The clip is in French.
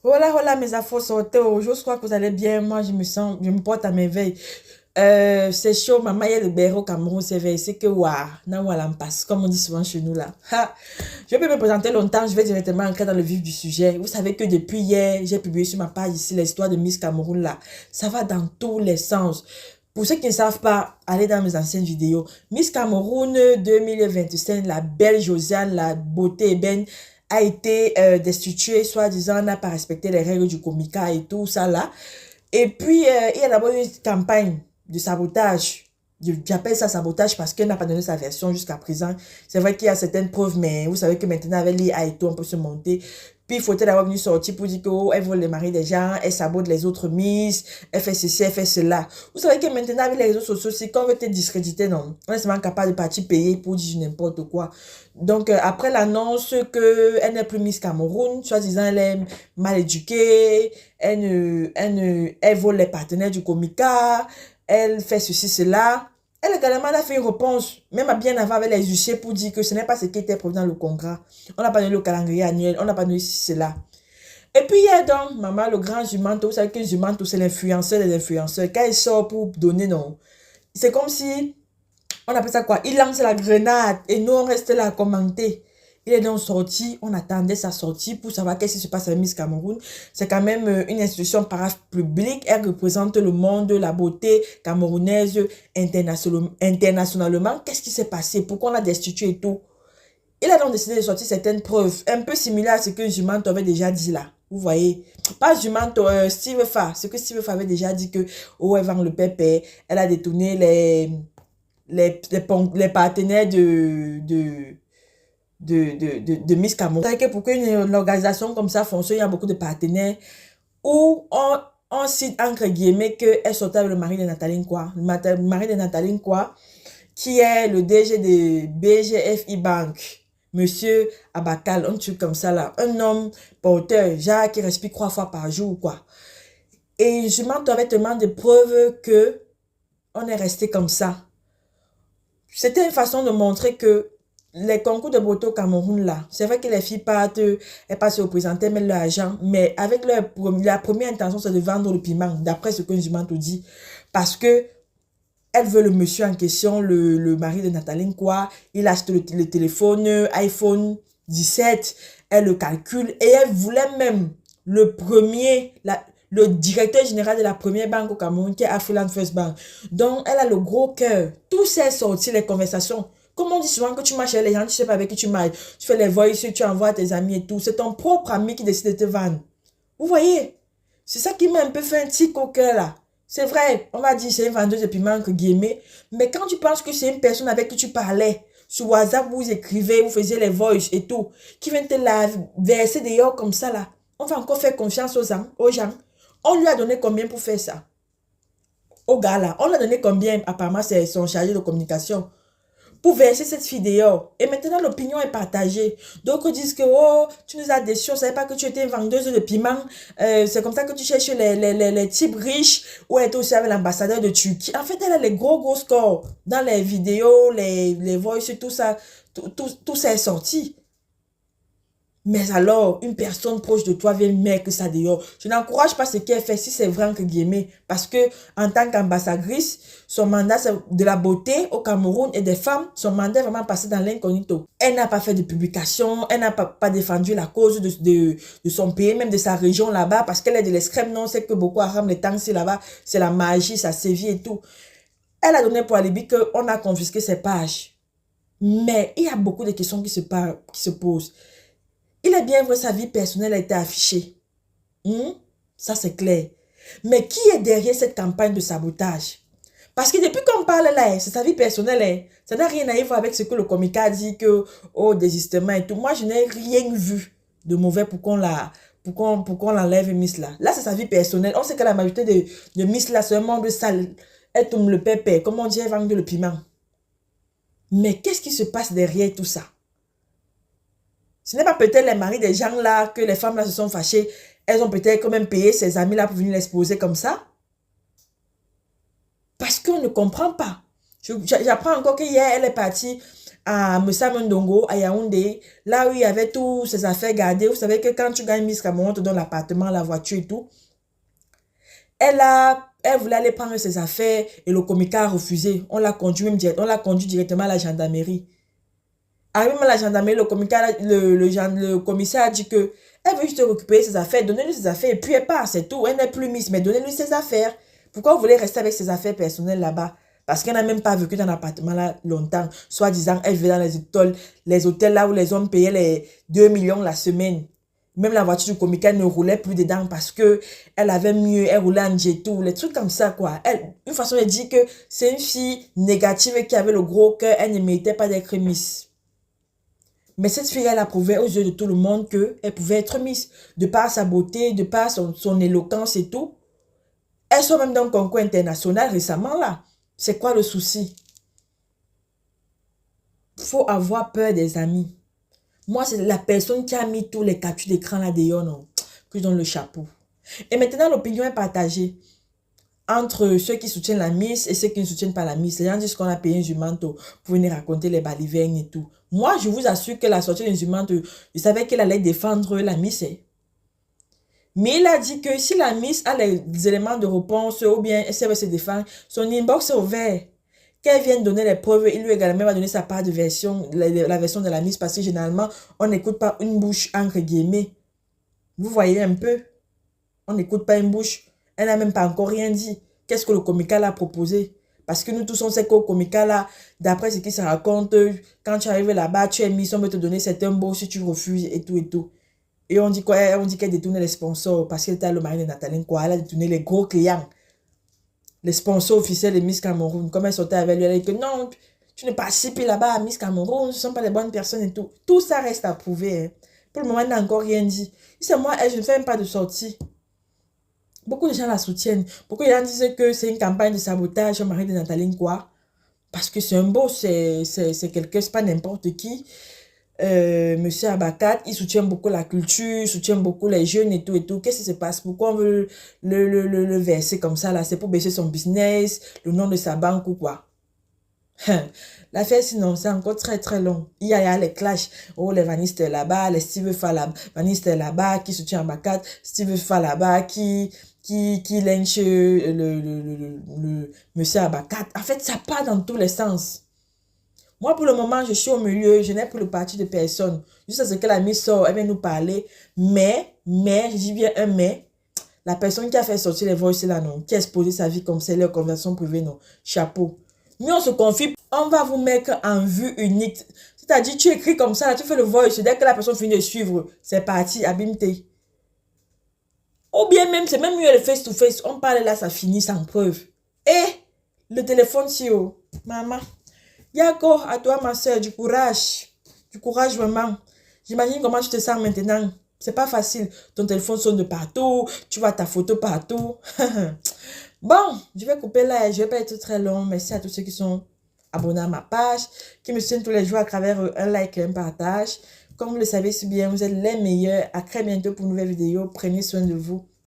Voilà, voilà mes afos sortez. Je crois que vous allez bien. Moi, je me porte à merveille. C'est chaud, maman, il y a le béro au Cameroun, c'est vrai. C'est que, waouh, non, voilà, me passe, comme on dit souvent chez nous là. Ha! Je peux me présenter longtemps, je vais directement entrer dans le vif du sujet. Vous savez que depuis hier, j'ai publié sur ma page ici l'histoire de Miss Cameroun là. Ça va dans tous les sens. Pour ceux qui ne savent pas, allez dans mes anciennes vidéos. Miss Cameroun 2025, la belle Josiane, la beauté ébène, a été destituée, soi-disant, n'a pas respecté les règles du Comica et tout ça là. Et puis, il y a d'abord eu une campagne de sabotage. J'appelle ça sabotage parce qu'elle n'a pas donné sa version jusqu'à présent. C'est vrai qu'il y a certaines preuves, mais vous savez que maintenant, avec l'IA et tout, on peut se monter. Puis, il faut elle avoir venu sortir pour dire qu'elle vole les maris des gens, elle sabote les autres miss, elle fait ceci, elle fait cela. Vous savez que maintenant, avec les réseaux sociaux, c'est quand on veut te discréditer, non? On est seulement capable de partir payer pour dire n'importe quoi. Donc, après l'annonce qu'elle n'est plus Miss Cameroun, soi-disant, elle est mal éduquée, elle vole les partenaires du Comica, elle fait ceci, cela. Elle également a fait une réponse, même bien avant avec les huissiers pour dire que ce n'est pas ce qui était prévu dans le contrat. On n'a pas donné le calendrier annuel, on n'a pas donné ceci, cela. Et puis il y a donc, maman, le grand Jumanto, vous savez que Jumanto, c'est l'influenceur des influenceurs. Quand il sort pour donner, non, c'est comme si, on appelle ça quoi? Il lance la grenade et nous, on reste là à commenter. Il est donc sorti, on attendait sa sortie pour savoir qu'est-ce qui se passe à Miss Cameroun. C'est quand même une institution parapublique. Elle représente le monde de la beauté camerounaise internationalement. Qu'est-ce qui s'est passé? Pourquoi on l'a destitué et tout? Il a donc décidé de sortir certaines preuves, un peu similaires à ce que Jumanto avait déjà dit là. Vous voyez, pas Jumanto, Steve Fa, ce que Steve Fa avait déjà dit que, oh, elle vend le pépé, elle a détourné les partenaires de Miss Cameroun. C'est que pour qu'une organisation comme ça fonctionne, il y a beaucoup de partenaires où on cite entre guillemets qu'elle sortait avec le mari de Nathalie Nkwa. Le mari de Nathalie Nkwa, qui est le DG de BGFI Bank. Monsieur Abakal, un truc comme ça là. Un homme porteur, genre qui respire 3 fois par jour, quoi. Et je m'en avais tellement de preuves que on est resté comme ça. C'était une façon de montrer que les concours de beauté au Cameroun, là, c'est vrai que les filles partent, elles passent au présenté, mettent leur argent, mais avec la première intention, c'est de vendre le piment, d'après ce que Jumanto dit. Parce que elle veut le monsieur en question, le mari de Nathalie quoi. Il achète le téléphone iPhone 17, elle le calcule et elle voulait même le directeur général de la première banque au Cameroun, qui est Afriland First Bank. Donc, elle a le gros cœur. Tout s'est sorti, les conversations. Comme on dit souvent que tu marches avec les gens, tu sais pas avec qui tu marches. Tu fais les voices, tu envoies à tes amis et tout. C'est ton propre ami qui décide de te vendre. Vous voyez? C'est ça qui m'a un peu fait un tic au cœur là. C'est vrai, on va dire c'est une vendeuse de piment entre guillemets. Mais quand tu penses que c'est une personne avec qui tu parlais, sur WhatsApp, vous écrivez, vous faisiez les voices et tout, qui vient te la verser dehors comme ça là, on va encore faire confiance aux gens. On lui a donné combien pour faire ça? Au gars là, on lui a donné combien? Apparemment, c'est son chargé de communication pour verser cette fille dehors. Et maintenant, l'opinion est partagée. D'autres disent que, oh, tu nous as déçus, on ne savait pas que tu étais une vendeuse de piment. C'est comme ça que tu cherches les types riches, ou elle était aussi avec l'ambassadeur de Turquie. En fait, elle a les gros scores dans les vidéos, les voices, tout ça. Tout ça est sorti. Mais alors, une personne proche de toi vient mettre ça dehors. Je n'encourage pas ce qu'elle fait si c'est vrai entre guillemets. Parce que, en tant qu'ambassadrice, son mandat c'est de la beauté au Cameroun et des femmes, son mandat est vraiment passé dans l'incognito. Elle n'a pas fait de publication, elle n'a pas défendu la cause de son pays, même de sa région là-bas, parce qu'elle est de l'extrême nord, c'est que Boko Haram, les tanks là-bas, c'est la magie, ça sévit et tout. Elle a donné pour alibi qu'on a confisqué ses pages. Mais il y a beaucoup de questions qui se posent. Il est bien vrai, sa vie personnelle a été affichée. Ça, c'est clair. Mais qui est derrière cette campagne de sabotage? Parce que depuis qu'on parle là, c'est sa vie personnelle. Ça n'a rien à voir avec ce que le comica dit que, oh, désistement et tout. Moi, je n'ai rien vu de mauvais pour qu'on l'enlève Miss là. Là, c'est sa vie personnelle. On sait que la majorité de Miss là, c'est un monde sale. Elle tombe le pépé. Comme on dit, elle vend le piment. Mais qu'est-ce qui se passe derrière tout ça? Ce n'est pas peut-être les maris des gens là, que les femmes là se sont fâchées. Elles ont peut-être quand même payé ses amis là pour venir l'exposer comme ça. Parce qu'on ne comprend pas. J'apprends encore qu'hier, elle est partie à Moussa Mondongo, à Yaoundé, là où il y avait tous ses affaires gardées. Vous savez que quand tu gagnes Miss Cameroun, on te donne l'appartement, la voiture et tout. Elle voulait aller prendre ses affaires et le comica a refusé. On l'a conduit directement à la gendarmerie. Arrivé à la gendarmerie, le commissaire a dit que elle veut juste récupérer ses affaires, donnez-lui ses affaires et puis elle part, c'est tout. Elle n'est plus Miss, mais donnez-lui ses affaires. Pourquoi vous voulez rester avec ses affaires personnelles là-bas? Parce qu'elle n'a même pas vécu dans l'appartement là longtemps. Soit disant, elle vivait dans les hôtels là où les hommes payaient les 2 millions la semaine. Même la voiture du comica ne roulait plus dedans parce que elle avait mieux, elle roulait en Jet2, les trucs comme ça quoi. Une façon de dire que c'est une fille négative qui avait le gros cœur, elle ne méritait pas d'être Miss. Mais cette fille, elle a prouvé aux yeux de tout le monde qu'elle pouvait être Miss. De par sa beauté, de par son éloquence et tout. Elle sort même dans un concours international récemment là. C'est quoi le souci? Faut avoir peur des amis. Moi, c'est la personne qui a mis tous les captures d'écran là d'ailleurs, non, que je donne le chapeau. Et maintenant, l'opinion est partagée entre ceux qui soutiennent la Miss et ceux qui ne soutiennent pas la Miss. Les gens disent qu'on a payé un jumanto pour venir raconter les balivernes et tout. Moi, je vous assure que la sortie d'un jumanto, je savais qu'elle allait défendre la Miss. Mais il a dit que si la Miss a les éléments de réponse ou bien elle veut se défendre, son inbox est ouvert. Qu'elle vienne donner les preuves, il lui également va donner sa part de version, la version de la Miss, parce que généralement, on n'écoute pas une bouche entre guillemets. Vous voyez un peu? On n'écoute pas une bouche. Elle n'a même pas encore rien dit. Qu'est-ce que le comica l'a proposé? Parce que nous tous, on sait qu'au comica là, d'après ce qui se raconte, quand tu arrives là-bas, tu es mis, on veut te donner certains beaux si tu refuses et tout et tout. Et on dit quoi? On dit qu'elle détournait les sponsors parce qu'elle était le mari de Nathalie quoi. Elle a détourné les gros clients. Les sponsors officiels de Miss Cameroun. Comme elle sortait avec lui, elle a dit que non, tu ne participes là-bas à Miss Cameroun, ce ne sont pas les bonnes personnes et tout. Tout ça reste à prouver. Hein. Pour le moment, elle n'a encore rien dit. C'est moi, je ne fais même pas de sortie. Beaucoup de gens la soutiennent. Beaucoup de gens disent que c'est une campagne de sabotage au mari de Nathalie quoi. Parce que c'est un beau, c'est quelqu'un, c'est pas n'importe qui. Monsieur Abakat, il soutient beaucoup la culture, il soutient beaucoup les jeunes et tout et tout. Qu'est-ce qui se passe? Pourquoi on veut le verser comme ça là? C'est pour baisser son business, le nom de sa banque ou quoi? L'affaire sinon, c'est encore très très long. Il y a les clashs. Oh, les vanistes là-bas, les Steve Fa vanistes là-bas, qui soutient Abakat, Steve Fa là-bas, qui lynche le monsieur Abakat. En fait, ça part dans tous les sens. Moi, pour le moment, je suis au milieu. Je n'ai plus le parti de personne. Juste à ce que la Miss sort, elle vient nous parler. Mais, je dis bien un mais. La personne qui a fait sortir les voices là, non. Qui a exposé sa vie comme c'est leur conversation privée, non. Chapeau. Mais on se confie. On va vous mettre en vue unique. C'est-à-dire, tu écris comme ça, là, tu fais le voice. Dès que la personne finit de suivre, c'est parti, abîme-t. Ou bien même, c'est même mieux le face-to-face. On parle là, ça finit sans preuve. Et le téléphone, si oh, maman. Yako, à toi ma soeur, du courage. Du courage vraiment. J'imagine comment tu te sens maintenant. C'est pas facile. Ton téléphone sonne de partout. Tu vois ta photo partout. Bon, je vais couper là. Je vais pas être très long. Merci à tous ceux qui sont abonnés à ma page. Qui me suivent tous les jours à travers un like et un partage. Comme vous le savez si bien, vous êtes les meilleurs. À très bientôt pour une nouvelle vidéo. Prenez soin de vous.